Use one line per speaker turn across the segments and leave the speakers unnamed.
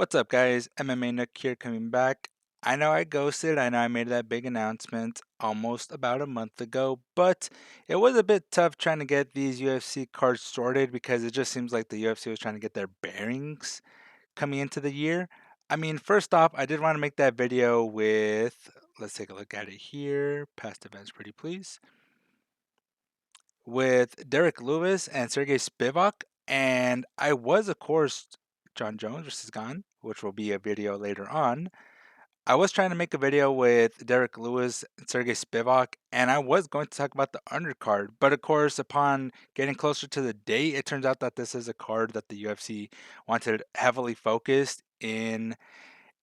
What's up, guys? MMA Nook here coming back. I know I ghosted. I know I made that big announcement almost about a month ago, but it was a bit tough trying to get these UFC cards sorted because it just seems like the UFC was trying to get their bearings coming into the year. I mean, first off, I did want to make that video with, let's take a look at it here. Past events, pretty please. With Derek Lewis and Sergey Spivak. And I was, of course, John Jones versus Gone, which will be a video later on. I was trying to make a video with Derek Lewis and Sergey Spivak, and I was going to talk about the undercard. But of course, upon getting closer to the date, it turns out that this is a card that the UFC wanted heavily focused in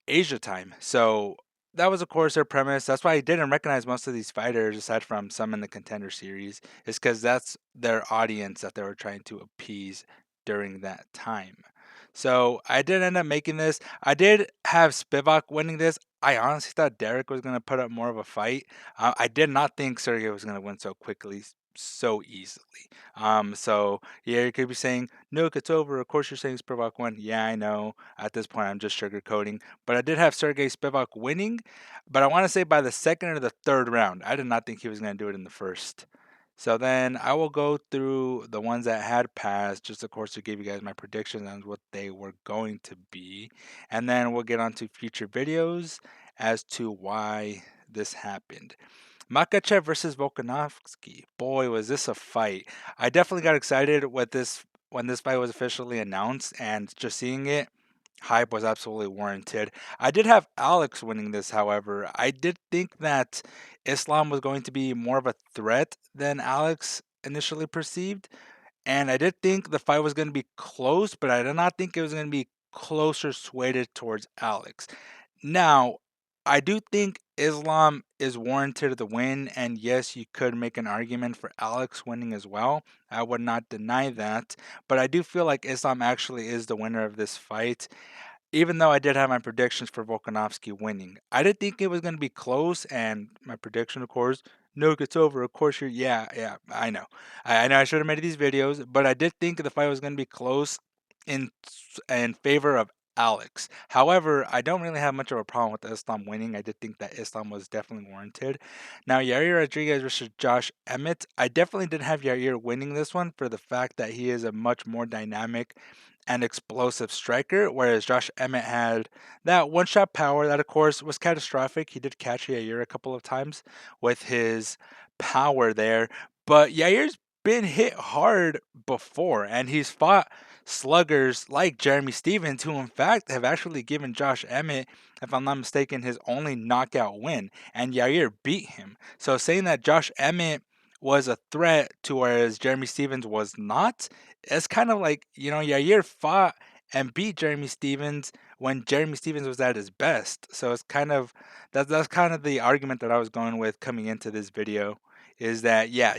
Asia time. So that was, of course, their premise. That's why I didn't recognize most of these fighters, aside from some in the Contender Series, is because that's their audience that they were trying to appease during that time. So I did end up making this. I did have Spivak winning this. I honestly thought Derek was going to put up more of a fight. I did not think Sergey was going to win so quickly, so easily. So yeah, you could be saying, "Nook, it's over." Of course, you're saying Spivak won. Yeah, I know. At this point, I'm just sugarcoating. But I did have Sergey Spivak winning, but I want to say by the second or the third round. I did not think he was going to do it in the first. So then I will go through the ones that had passed, just of course to give you guys my predictions on what they were going to be. And then we'll get on to future videos as to why this happened. Makachev versus Volkanovski. Boy, was this a fight. I definitely got excited with this when this fight was officially announced, and just seeing it, hype was absolutely warranted. I did have Alex winning this, however. I did think that Islam was going to be more of a threat than Alex initially perceived, and I did think the fight was going to be close, but I did not think it was going to be closer swayed towards Alex. Now, I do think Islam is warranted the win, and yes, you could make an argument for Alex winning as well. I would not deny that, but I do feel like Islam actually is the winner of this fight, even though I did have my predictions for Volkanovski winning. I did think it was going to be close, and my prediction, of course, no, it's over. Of course, yeah, I know. I know I should have made these videos, but I did think the fight was going to be close in in favor of Alex. However, I don't really have much of a problem with Islam winning. I did think that Islam was definitely warranted. Now, Yair Rodriguez versus Josh Emmett. I definitely did have Yair winning this one for the fact that he is a much more dynamic and explosive striker, whereas Josh Emmett had that one shot power that, of course, was catastrophic. He did catch Yair a couple of times with his power there, but Yair's been hit hard before, and he's fought sluggers like Jeremy Stevens, who in fact have actually given Josh Emmett, if I'm not mistaken, his only knockout win, and Yair beat him. So saying that Josh Emmett was a threat to whereas Jeremy Stevens was not, it's kind of like, Yair fought and beat Jeremy Stevens when Jeremy Stevens was at his best. So it's kind of that's kind of the argument that I was going with coming into this video, is that yeah,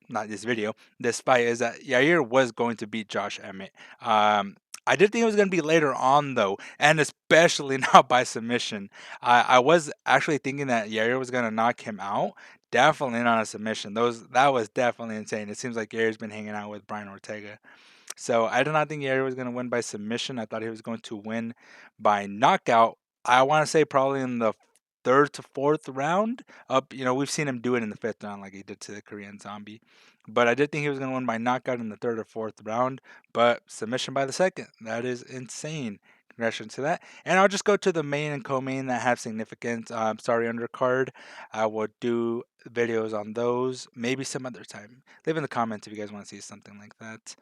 not this video, this fight, is that Yair was going to beat Josh Emmett. I did think it was going to be later on though, and especially not by submission. I was actually thinking that Yair was going to knock him out. Definitely not a submission. That was definitely insane. It seems like Yair's been hanging out with Brian Ortega. So I did not think Yair was going to win by submission. I thought he was going to win by knockout. I want to say probably in the third to fourth round. Up, we've seen him do it in the fifth round, like he did to the Korean Zombie. But I did think he was going to win by knockout in the third or fourth round. But submission by the second. That is insane. Congratulations to that. And I'll just go to the main and co-main that have significance. Sorry, undercard. I will do videos on those maybe some other time. Leave in the comments if you guys want to see something like that.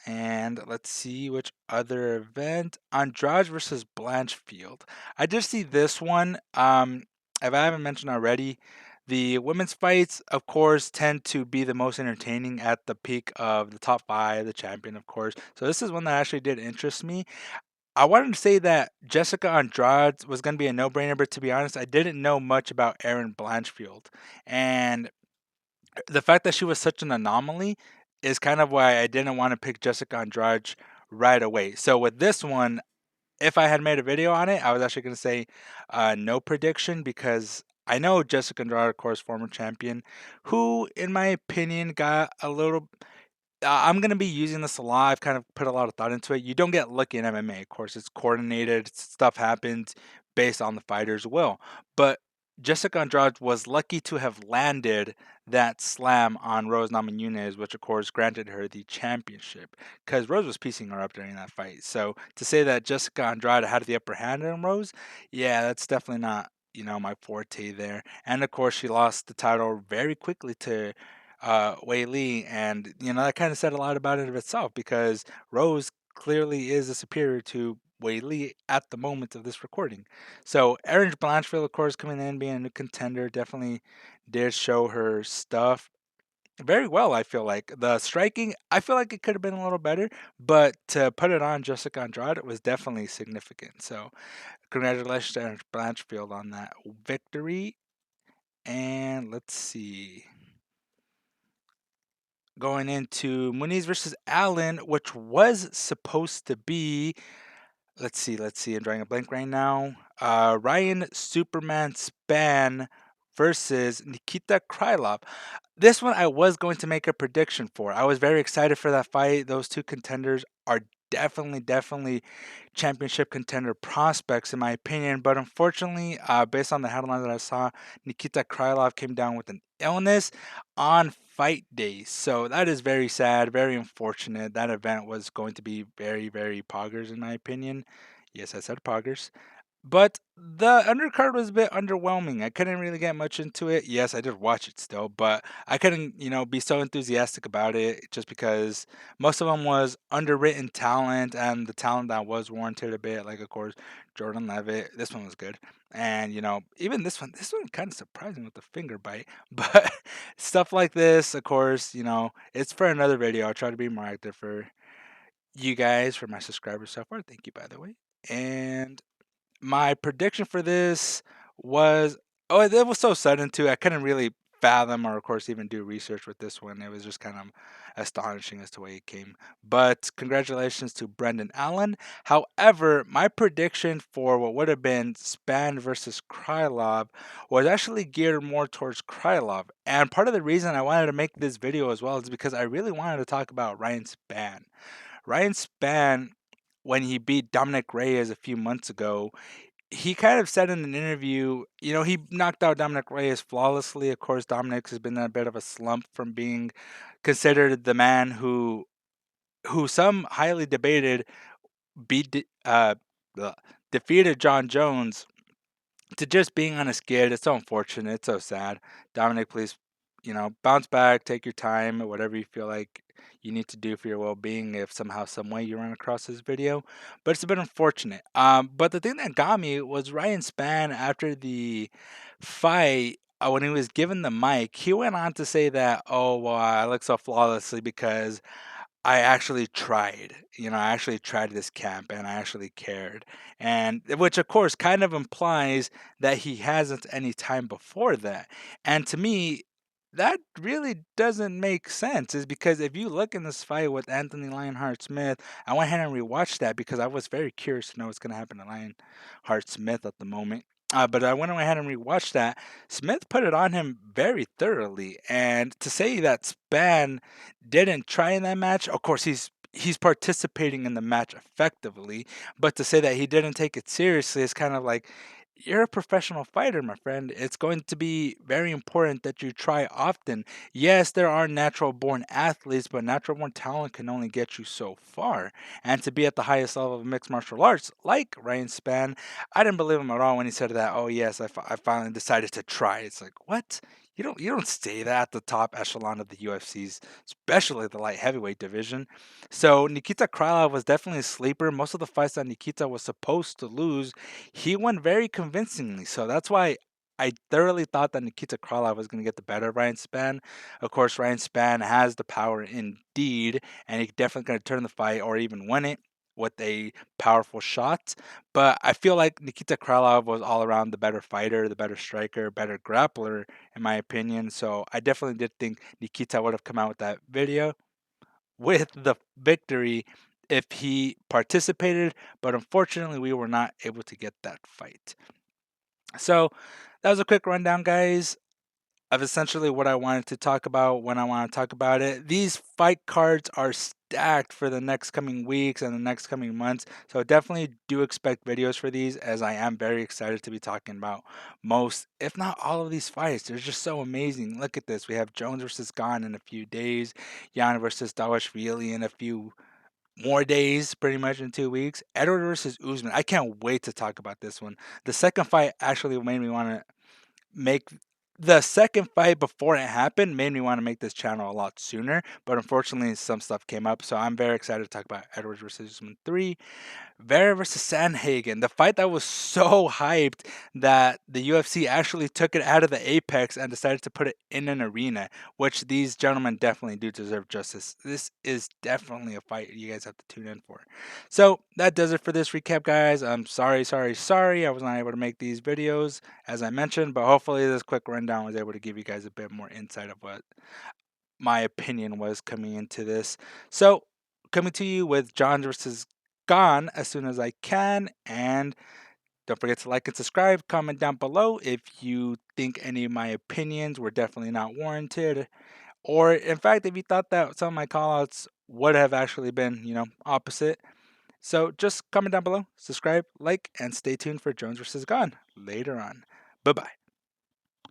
And let's see which other event. Andrade versus Blanchfield. I did see this one. If I haven't mentioned already, the women's fights, of course, tend to be the most entertaining at the peak of the top five, the champion, of course. So this is one that actually did interest me. I wanted to say that Jessica Andrade was going to be a no-brainer, but to be honest, I didn't know much about Erin Blanchfield. And the fact that she was such an anomaly is kind of why I didn't want to pick Jessica Andrade right away. So with this one, if I had made a video on it, I was actually going to say no prediction, because I know Jessica Andrade, of course, former champion, who, in my opinion, got a little. I'm gonna be using this a lot. I've kind of put a lot of thought into it. You don't get lucky in MMA, of course. It's coordinated. Stuff happens based on the fighter's will. But Jessica Andrade was lucky to have landed that slam on Rose Namajunas, which of course granted her the championship, because Rose was piecing her up during that fight. So to say that Jessica Andrade had the upper hand on Rose, yeah, that's definitely not my forte there. And of course, she lost the title very quickly to Wei Lee, and that kind of said a lot about it of itself because Rose clearly is a superior to Wei Lee at the moment of this recording. So Erin Blanchfield, of course, coming in being a new contender, definitely did show her stuff very well. I feel like the striking, I feel like it could have been a little better, but to put it on Jessica Andrade was definitely significant. So congratulations to Erin Blanchfield on that victory. And let's see, going into Muniz versus Allen, which was supposed to be. Let's see. I'm drawing a blank right now. Ryan Superman Span versus Nikita Krylov. This one I was going to make a prediction for. I was very excited for that fight. Those two contenders are definitely championship contender prospects in my opinion. But unfortunately, based on the headlines that I saw, Nikita Krylov came down with an illness on fight day. So that is very sad, very unfortunate. That event was going to be very poggers in my opinion. Yes, I said poggers. But the undercard was a bit underwhelming. I couldn't really get much into it. Yes, I did watch it still, but I couldn't, be so enthusiastic about it just because most of them was underwritten talent and the talent that was warranted a bit. Like, of course, Jordan Levitt. This one was good, and even this one kind of surprising with the finger bite. But stuff like this, of course, it's for another video. I'll try to be more active for you guys, for my subscribers so far. Thank you, by the way, and my prediction for this was, oh, it was so sudden too. I couldn't really fathom or, of course, even do research with this one. It was just kind of astonishing as to way it came. But congratulations to Brendan Allen. However, my prediction for what would have been Span versus Krylov was actually geared more towards Krylov. And part of the reason I wanted to make this video as well is because I really wanted to talk about Ryan Span. Ryan Span, when he beat Dominic Reyes a few months ago, he kind of said in an interview, he knocked out Dominic Reyes flawlessly. Of course, Dominic has been in a bit of a slump from being considered the man who some highly debated beat uh, defeated John Jones to just being on a skid. It's so unfortunate. It's so sad. Dominic, please, bounce back, take your time, whatever you feel like you need to do for your well-being if somehow, some way you run across this video. But it's a bit unfortunate. But the thing that got me was Ryan Span after the fight. When he was given the mic, he went on to say that, "Oh, well, I look so flawlessly because I actually tried. I actually tried this camp and I actually cared." And which of course kind of implies that he hasn't any time before that. And to me, that really doesn't make sense is because if you look in this fight with Anthony Lionheart Smith, I went ahead and rewatched that because I was very curious to know what's going to happen to Lionheart Smith at the moment. But I went ahead and rewatched that. Smith put it on him very thoroughly, and to say that Span didn't try in that match. Of course, he's participating in the match effectively, but to say that he didn't take it seriously is kind of like, you're a professional fighter, my friend. It's going to be very important that you try often. Yes, there are natural born athletes, but natural born talent can only get you so far. And to be at the highest level of mixed martial arts, like Ryan Span, I didn't believe him at all when he said that. Oh yes, I finally decided to try. It's like, what? You don't say that at the top echelon of the UFC's, especially the light heavyweight division. So Nikita Krylov was definitely a sleeper. Most of the fights that Nikita was supposed to lose, he won very convincingly. So that's why I thoroughly thought that Nikita Krylov was going to get the better of Ryan Span. Of course, Ryan Span has the power indeed, and he's definitely going to turn the fight or even win it with a powerful shot. But I feel like Nikita Krylov was all around the better fighter, the better striker, better grappler, in my opinion. So I definitely did think Nikita would have come out with that video with the victory if he participated, but unfortunately, we were not able to get that fight. So that was a quick rundown, guys. of essentially what I wanted to talk about when I want to talk about it. These fight cards are stacked for the next coming weeks and the next coming months. So definitely do expect videos for these, as I am very excited to be talking about most, if not all of these fights. They're just so amazing. Look at this. We have Jones versus Gane in a few days, Yan versus Dawashvili in a few more days, pretty much in 2 weeks. Edward versus Usman. I can't wait to talk about this one. The second fight actually made me want to make the second fight before it happened made me want to make this channel a lot sooner, but unfortunately some stuff came up, so I'm very excited to talk about Edwards versus Usman 3. Vera versus Sandhagen, the fight that was so hyped that the UFC actually took it out of the Apex and decided to put it in an arena, which these gentlemen definitely do deserve justice. This is definitely a fight you guys have to tune in for. So that does it for this recap, guys. I'm sorry I was not able to make these videos as I mentioned, but hopefully this quick rundown was able to give you guys a bit more insight of what my opinion was coming into this. So, coming to you with John versus Gone as soon as I can. And don't forget to like and subscribe. Comment down below if you think any of my opinions were definitely not warranted. Or, in fact, if you thought that some of my callouts would have actually been, opposite. So, just comment down below, subscribe, like, and stay tuned for Jones versus Gone later on. Bye bye.